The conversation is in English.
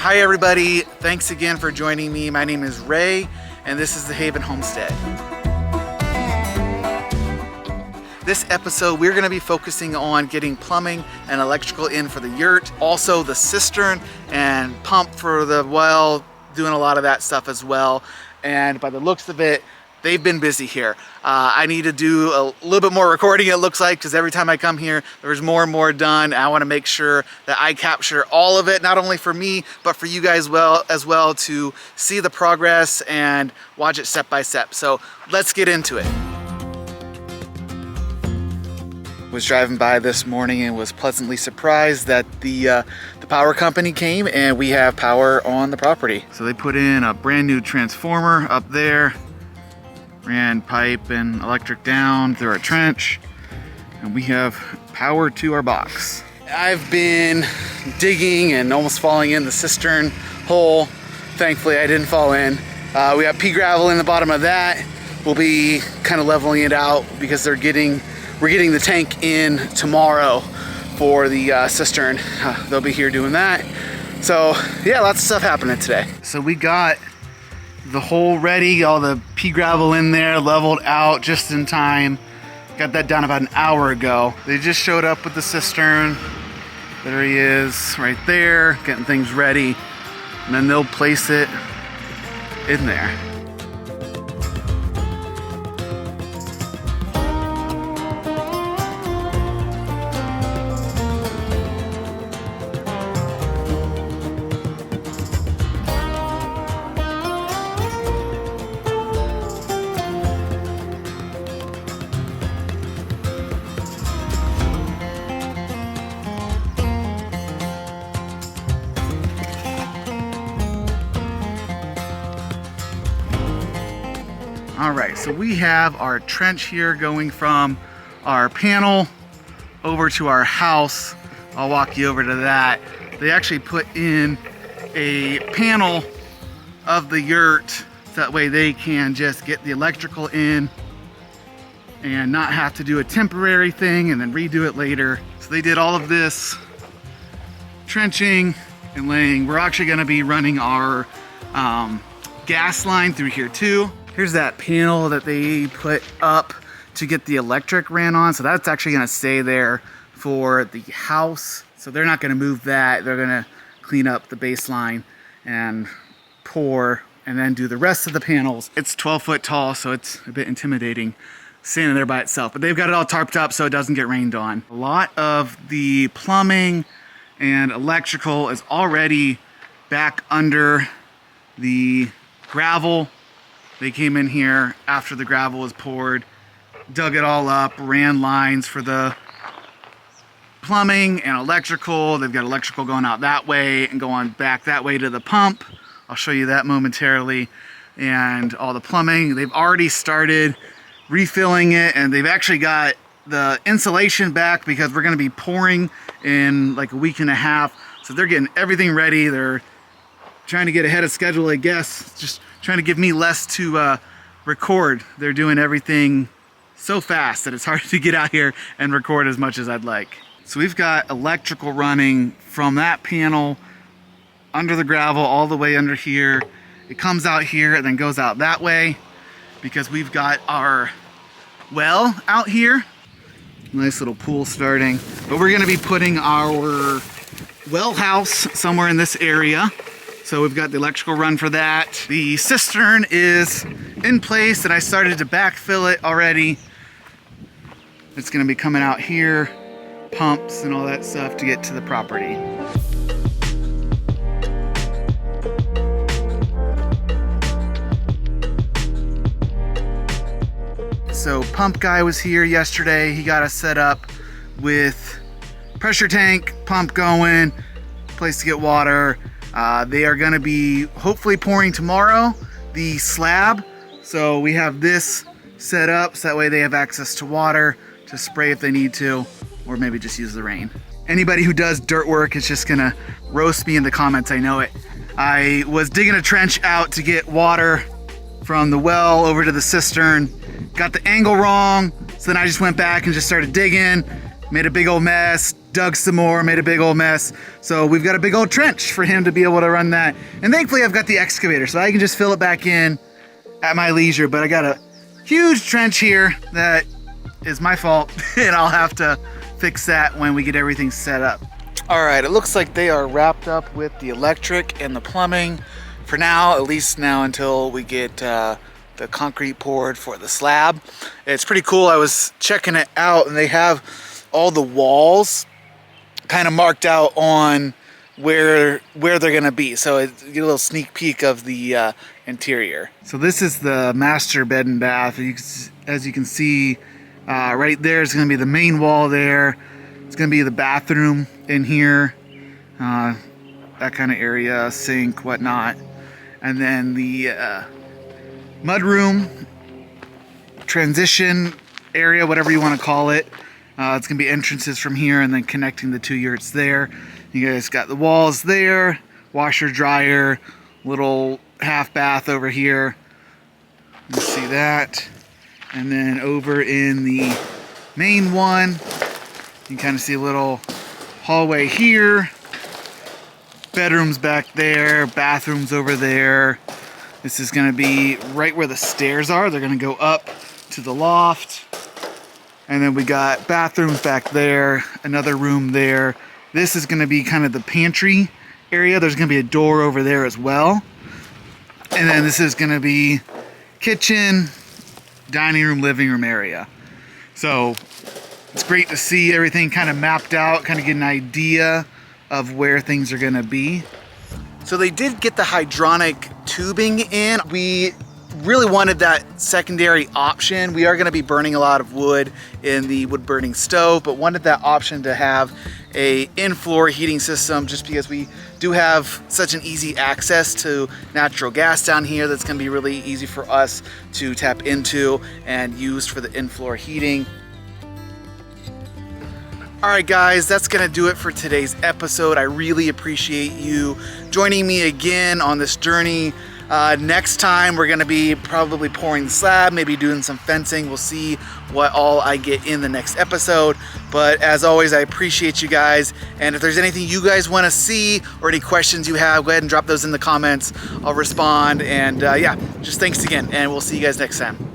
Hi everybody, thanks again for joining me. My name is Ray and this is the Haven Homestead. This episode we're going to be focusing on getting plumbing and electrical in for the yurt, also the cistern and pump for the well, doing a lot of that stuff as well. And by the looks of it, they've been busy here. I need to do a little bit more recording, it looks like, because every time I come here, there's more and more done. I want to make sure that I capture all of it, not only for me, but for you guys as well to see the progress and watch it step by step. So let's get into it. Was driving by this morning and was pleasantly surprised that the power company came and we have power on the property. So they put in a brand new transformer up there, ran pipe and electric down through our trench, and we have power to our box. I've been digging and almost falling in the cistern hole. Thankfully I didn't fall in. We got pea gravel in the bottom of that. We'll be kind of leveling it out because we're getting the tank in tomorrow for the cistern. They'll be here doing that. So yeah, lots of stuff happening today. So we got the hole ready, all the pea gravel in there, leveled out just in time. Got that done about an hour ago. They just showed up with the cistern. There he is right there, getting things ready. And then they'll place it in there. All right, so we have our trench here going from our panel over to our house. I'll walk you over to that. They actually put in a panel of the yurt, so that way they can just get the electrical in and not have to do a temporary thing and then redo it later. So they did all of this trenching and laying. We're actually gonna be running our gas line through here too. Here's that panel that they put up to get the electric ran on. So that's actually gonna stay there for the house. So they're not gonna move that. They're gonna clean up the baseline and pour and then do the rest of the panels. It's 12 foot tall, so it's a bit intimidating standing there by itself, but they've got it all tarped up so it doesn't get rained on. A lot of the plumbing and electrical is already back under the gravel. They came in here after the gravel was poured, dug it all up, ran lines for the plumbing and electrical. They've got electrical going out that way and going back that way to the pump. I'll show you that momentarily. And all the plumbing, they've already started refilling it, and they've actually got the insulation back because we're gonna be pouring in like a week and a half. So they're getting everything ready. They're trying to get ahead of schedule, I guess. Just trying to give me less to record. They're doing everything so fast that it's hard to get out here and record as much as I'd like. So we've got electrical running from that panel under the gravel all the way under here. It comes out here and then goes out that way because we've got our well out here. Nice little pool starting. But we're gonna be putting our well house somewhere in this area. So we've got the electrical run for that. The cistern is in place and I started to backfill it already. It's gonna be coming out here, pumps and all that stuff to get to the property. So pump guy was here yesterday. He got us set up with pressure tank, pump going, place to get water. They are gonna be hopefully pouring tomorrow the slab. So we have this set up so that way they have access to water to spray if they need to, or maybe just use the rain. Anybody who does dirt work is just gonna roast me in the comments, I know it. I was digging a trench out to get water from the well over to the cistern, got the angle wrong, so then I just went back and just started digging, made a big old mess, dug some more, made a big old mess. So we've got a big old trench for him to be able to run that. And thankfully I've got the excavator, so I can just fill it back in at my leisure. But I got a huge trench here that is my fault, and I'll have to fix that when we get everything set up. All right, it looks like they are wrapped up with the electric and the plumbing for now, at least now until we get the concrete poured for the slab. It's pretty cool. I was checking it out, and they have all the walls kind of marked out on where they're gonna be, so you get a little sneak peek of the interior. So this is the master bed and bath. As you can see, right there is gonna be the main wall there. It's gonna be the bathroom in here, that kind of area, sink, whatnot, and then the mudroom, transition area, whatever you want to call it. It's gonna be entrances from here and then connecting the two yurts there. You guys got the walls there, washer, dryer, little half bath over here. You can see that. And then over in the main one, you can kind of see a little hallway here. Bedrooms back there, bathrooms over there. This is gonna be right where the stairs are. They're gonna go up to the loft. And then we got bathrooms back there, another room there. This is gonna be kind of the pantry area. There's gonna be a door over there as well. And then this is gonna be kitchen, dining room, living room area. So it's great to see everything kind of mapped out, kind of get an idea of where things are gonna be. So they did get the hydronic tubing in. We really wanted that secondary option. We are gonna be burning a lot of wood in the wood burning stove, but wanted that option to have a in-floor heating system just because we do have such an easy access to natural gas down here that's gonna be really easy for us to tap into and use for the in-floor heating. All right, guys, that's gonna do it for today's episode. I really appreciate you joining me again on this journey. Next time, we're gonna be probably pouring the slab, maybe doing some fencing. We'll see what all I get in the next episode. But as always, I appreciate you guys. And if there's anything you guys wanna see or any questions you have, go ahead and drop those in the comments. I'll respond. And yeah, just thanks again, and we'll see you guys next time.